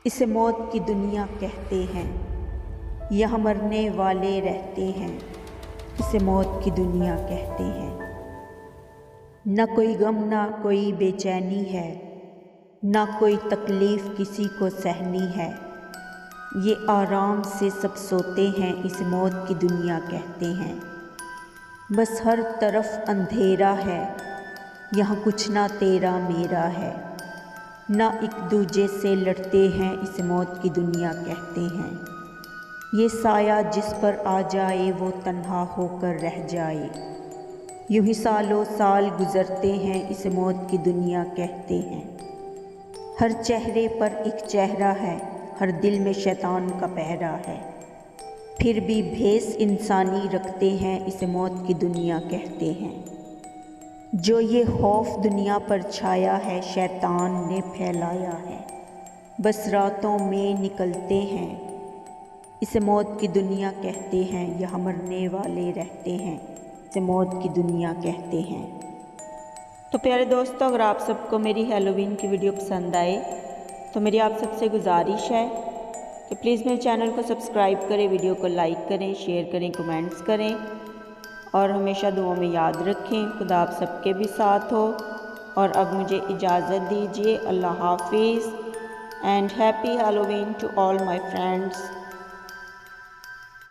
इसे मौत की दुनिया कहते हैं, यहाँ मरने वाले रहते हैं। इसे मौत की दुनिया कहते हैं। न कोई गम ना कोई बेचैनी है, ना कोई तकलीफ़ किसी को सहनी है। ये आराम से सब सोते हैं, इसे मौत की दुनिया कहते हैं। बस हर तरफ अंधेरा है, यहाँ कुछ ना तेरा मेरा है। ना एक दूजे से लड़ते हैं, इसे मौत की दुनिया कहते हैं। ये साया जिस पर आ जाए वो तन्हा होकर रह जाए। यूं ही सालों साल गुजरते हैं, इसे मौत की दुनिया कहते हैं। हर चेहरे पर एक चेहरा है, हर दिल में शैतान का पहरा है। फिर भी भेस इंसानी रखते हैं, इसे मौत की दुनिया कहते हैं। जो ये खौफ दुनिया पर छाया है, शैतान ने फैलाया है। बस रातों में निकलते हैं, इसे मौत की दुनिया कहते हैं। यहाँ मरने वाले रहते हैं, इसे मौत की दुनिया कहते हैं। तो प्यारे दोस्तों, अगर आप सबको मेरी हैलोवीन की वीडियो पसंद आए तो मेरी आप सबसे गुजारिश है कि प्लीज़ मेरे चैनल को सब्सक्राइब करें, वीडियो को लाइक करें, शेयर करें, कमेंट्स करें और हमेशा दुआ में याद रखें। खुदा आप सबके भी साथ हो। और अब मुझे इजाज़त दीजिए। अल्लाह हाफिज़ and happy Halloween to all my friends.